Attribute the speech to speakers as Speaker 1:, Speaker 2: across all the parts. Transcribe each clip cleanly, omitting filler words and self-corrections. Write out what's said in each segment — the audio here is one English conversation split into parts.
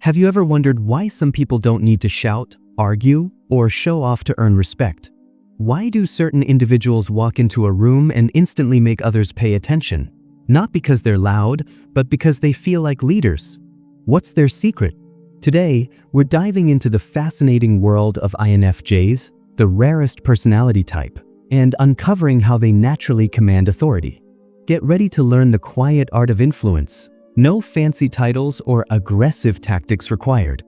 Speaker 1: Have you ever wondered why some people don't need to shout, argue, or show off to earn respect? Why do certain individuals walk into a room and instantly make others pay attention? Not because they're loud, but because they feel like leaders. What's their secret? Today, we're diving into the fascinating world of INFJs, the rarest personality type, and uncovering how they naturally command authority. Get ready to learn the quiet art of influence. No fancy titles or aggressive tactics required.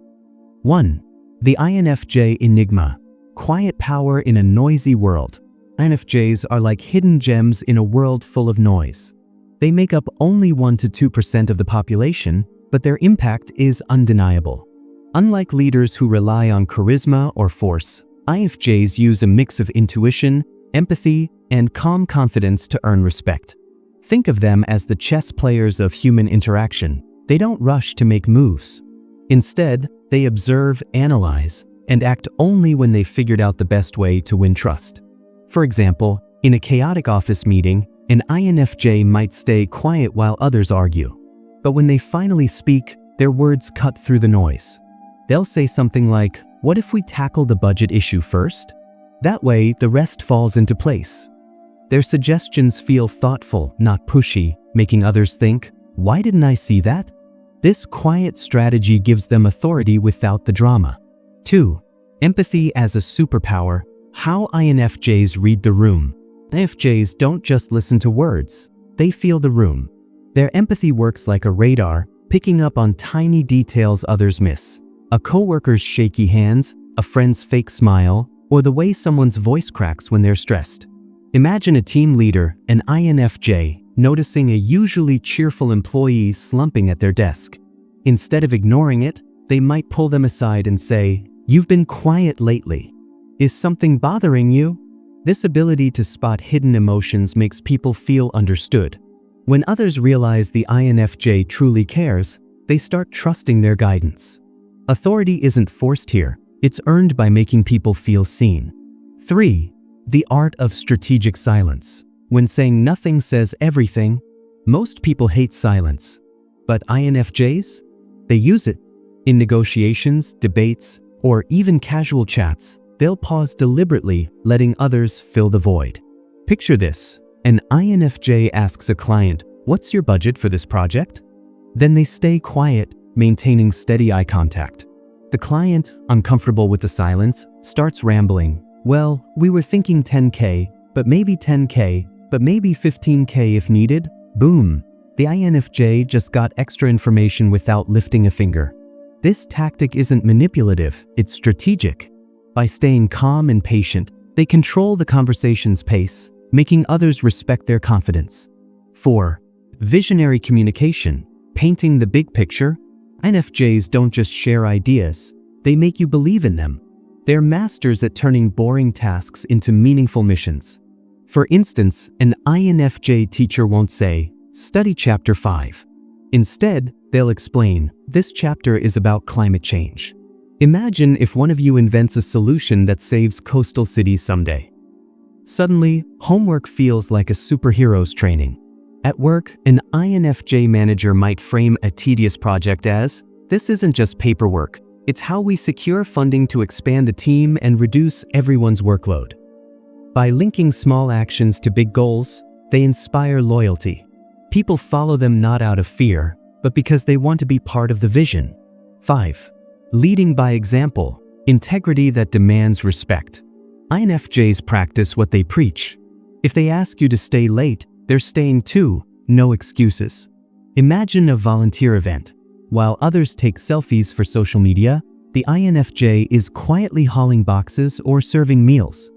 Speaker 1: 1. The INFJ Enigma. Quiet power in a noisy world. INFJs are like hidden gems in a world full of noise. They make up only 1 to 2% of the population, but their impact is undeniable. Unlike leaders who rely on charisma or force, INFJs use a mix of intuition, empathy, and calm confidence to earn respect. Think of them as the chess players of human interaction. They don't rush to make moves. Instead, they observe, analyze, and act only when they've figured out the best way to win trust. For example, in a chaotic office meeting, an INFJ might stay quiet while others argue. But when they finally speak, their words cut through the noise. They'll say something like, "What if we tackle the budget issue first?" That way, the rest falls into place. Their suggestions feel thoughtful, not pushy, making others think, "Why didn't I see that?" This quiet strategy gives them authority without the drama. 2. Empathy as a superpower. How INFJs read the room. INFJs don't just listen to words, they feel the room. Their empathy works like a radar, picking up on tiny details others miss. A coworker's shaky hands, a friend's fake smile, or the way someone's voice cracks when they're stressed. Imagine a team leader, an INFJ, noticing a usually cheerful employee slumping at their desk. Instead of ignoring it, they might pull them aside and say, "You've been quiet lately. Is something bothering you?" This ability to spot hidden emotions makes people feel understood. When others realize the INFJ truly cares, they start trusting their guidance. Authority isn't forced here, it's earned by making people feel seen. 3. The art of strategic silence. When saying nothing says everything, most people hate silence. But INFJs? They use it. In negotiations, debates, or even casual chats, they'll pause deliberately, letting others fill the void. Picture this. An INFJ asks a client, "What's your budget for this project?" Then they stay quiet, maintaining steady eye contact. The client, uncomfortable with the silence, starts rambling. "Well, we were thinking 10K, but maybe 10K, but maybe 15K if needed." Boom. The INFJ just got extra information without lifting a finger. This tactic isn't manipulative, it's strategic. By staying calm and patient, they control the conversation's pace, making others respect their confidence. 4. Visionary communication. Painting the big picture. INFJs don't just share ideas, they make you believe in them. They're masters at turning boring tasks into meaningful missions. For instance, an INFJ teacher won't say, "Study chapter 5. Instead, they'll explain, "This chapter is about climate change." Imagine if one of you invents a solution that saves coastal cities someday. Suddenly, homework feels like a superhero's training. At work, an INFJ manager might frame a tedious project as, "This isn't just paperwork, it's how we secure funding to expand the team and reduce everyone's workload." By linking small actions to big goals, they inspire loyalty. People follow them not out of fear, but because they want to be part of the vision. 5. Leading by example. Integrity that demands respect. INFJs practice what they preach. If they ask you to stay late, they're staying too, no excuses. Imagine a volunteer event. While others take selfies for social media, the INFJ is quietly hauling boxes or serving meals.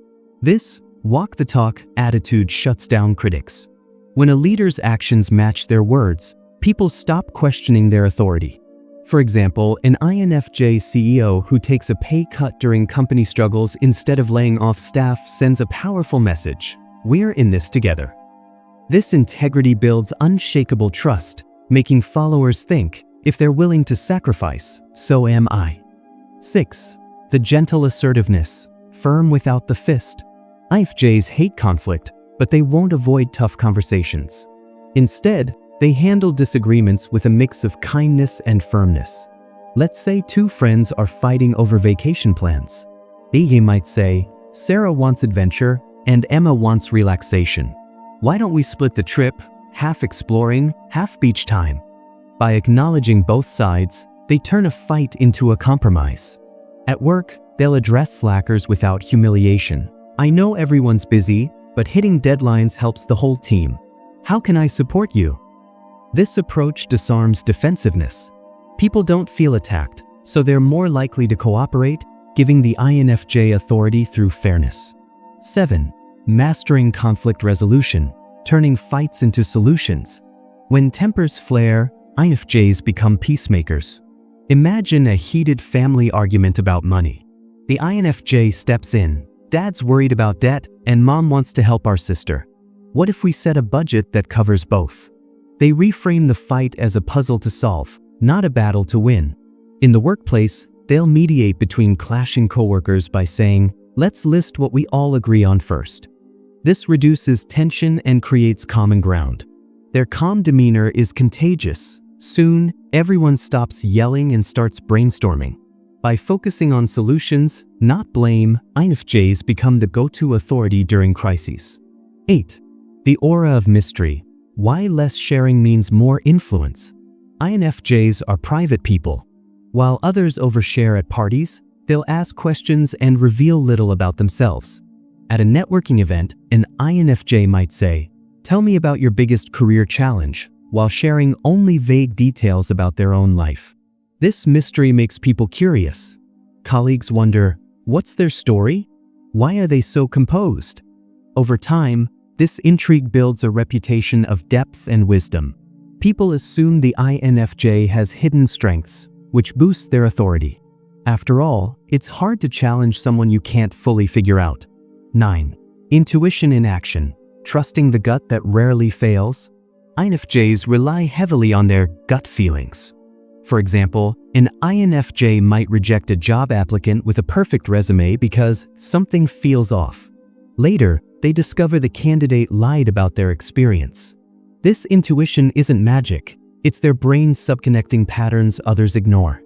Speaker 1: This walk the talk attitude shuts down critics. When a leader's actions match their words, people stop questioning their authority. For example, an INFJ CEO who takes a pay cut during company struggles instead of laying off staff sends a powerful message: "We're in this together." This integrity builds unshakable trust, making followers think, "If they're willing to sacrifice, so am I." 6. The gentle assertiveness. Firm without the fist. INFJs hate conflict, but they won't avoid tough conversations. Instead, they handle disagreements with a mix of kindness and firmness. Let's say two friends are fighting over vacation plans. A might say, Sarah wants adventure and Emma wants relaxation. Why don't we split the trip, half exploring, half beach time? By acknowledging both sides, they turn a fight into a compromise. At work, they'll address slackers without humiliation. I know everyone's busy, but hitting deadlines helps the whole team. How can I support you? This approach disarms defensiveness. People don't feel attacked, so they're more likely to cooperate, giving the INFJ authority through fairness. 7. Mastering conflict resolution, turning fights into solutions. When tempers flare, INFJs become peacemakers. Imagine a heated family argument about money. The INFJ steps in. Dad's worried about debt, and Mom wants to help our sister. What if we set a budget that covers both? They reframe the fight as a puzzle to solve, not a battle to win. In the workplace, they'll mediate between clashing coworkers by saying, let's list what we all agree on first. This reduces tension and creates common ground. Their calm demeanor is contagious. Soon, everyone stops yelling and starts brainstorming. By focusing on solutions, not blame, INFJs become the go-to authority during crises. 8. The aura of mystery. Why less sharing means more influence. INFJs are private people. While others overshare at parties, they'll ask questions and reveal little about themselves. At a networking event, an INFJ might say, "Tell me about your biggest career challenge," while sharing only vague details about their own life. This mystery makes people curious. Colleagues wonder, what's their story? Why are they so composed? Over time, this intrigue builds a reputation of depth and wisdom. People assume the INFJ has hidden strengths, which boosts their authority. After all, it's hard to challenge someone you can't fully figure out. 9. Intuition in action, trusting the gut that rarely fails. INFJs rely heavily on their gut feelings. For example, an INFJ might reject a job applicant with a perfect resume because something feels off. Later, they discover the candidate lied about their experience. This intuition isn't magic, it's their brain's subconnecting patterns others ignore.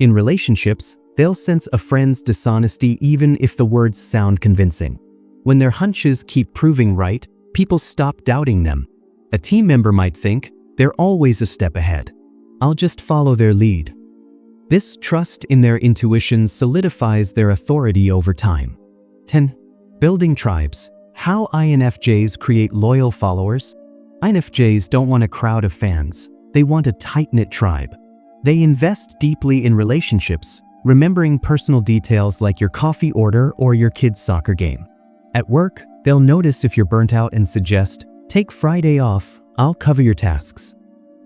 Speaker 1: In relationships, they'll sense a friend's dishonesty even if the words sound convincing. When their hunches keep proving right, people stop doubting them. A team member might think, they're always a step ahead. I'll just follow their lead. This trust in their intuition solidifies their authority over time. 10. Building tribes. How INFJs create loyal followers. INFJs don't want a crowd of fans. They want a tight-knit tribe. They invest deeply in relationships, remembering personal details like your coffee order or your kid's soccer game. At work, they'll notice if you're burnt out and suggest, "Take Friday off, I'll cover your tasks."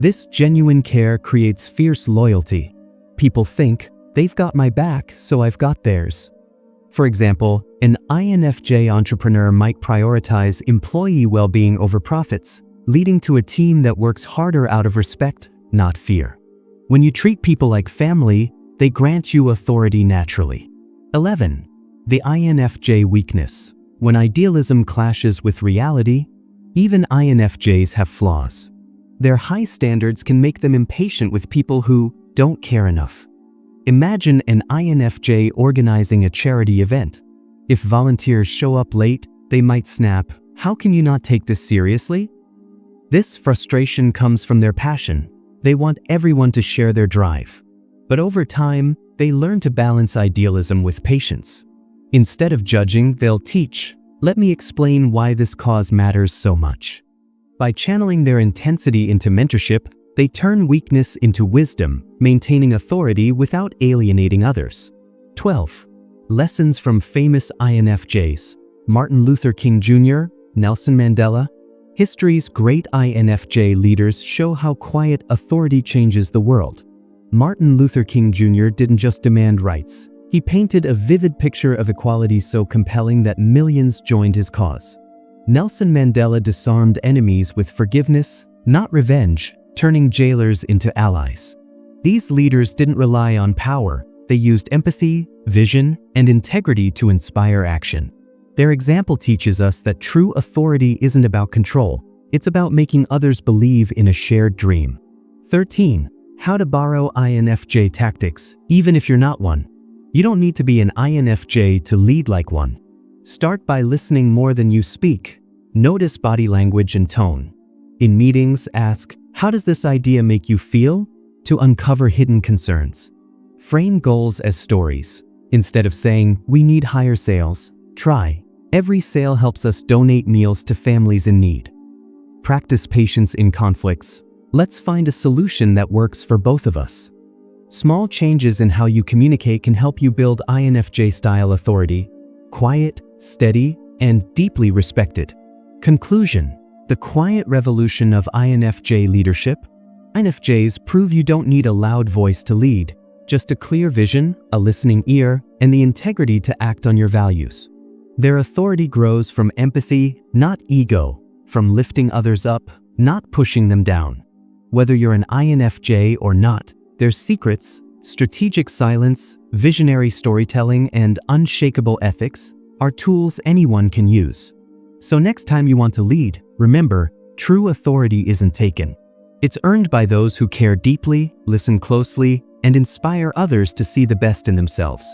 Speaker 1: This genuine care creates fierce loyalty. People think, they've got my back, so I've got theirs. For example, an INFJ entrepreneur might prioritize employee well-being over profits, leading to a team that works harder out of respect, not fear. When you treat people like family, they grant you authority naturally. 11. The INFJ weakness. When idealism clashes with reality, even INFJs have flaws. Their high standards can make them impatient with people who don't care enough. Imagine an INFJ organizing a charity event. If volunteers show up late, they might snap, "How can you not take this seriously?" This frustration comes from their passion. They want everyone to share their drive. But over time, they learn to balance idealism with patience. Instead of judging, they'll teach. Let me explain why this cause matters so much. By channeling their intensity into mentorship, they turn weakness into wisdom, maintaining authority without alienating others. 12. Lessons from famous INFJs. Martin Luther King Jr., Nelson Mandela. History's great INFJ leaders show how quiet authority changes the world. Martin Luther King Jr. didn't just demand rights. He painted a vivid picture of equality so compelling that millions joined his cause. Nelson Mandela disarmed enemies with forgiveness, not revenge, turning jailers into allies. These leaders didn't rely on power, they used empathy, vision, and integrity to inspire action. Their example teaches us that true authority isn't about control, it's about making others believe in a shared dream. 13. How to borrow INFJ tactics, even if you're not one. You don't need to be an INFJ to lead like one. Start by listening more than you speak. Notice body language and tone. In meetings, ask, how does this idea make you feel? To uncover hidden concerns. Frame goals as stories. Instead of saying, we need higher sales, try, every sale helps us donate meals to families in need. Practice patience in conflicts. Let's find a solution that works for both of us. Small changes in how you communicate can help you build INFJ-style authority, quiet, steady, and deeply respected. Conclusion: the quiet revolution of INFJ leadership. INFJs prove you don't need a loud voice to lead, just a clear vision, a listening ear, and the integrity to act on your values. Their authority grows from empathy, not ego, from lifting others up, not pushing them down. Whether you're an INFJ or not, their secrets, strategic silence, visionary storytelling, and unshakable ethics are tools anyone can use. So next time you want to lead, remember, true authority isn't taken. It's earned by those who care deeply, listen closely, and inspire others to see the best in themselves.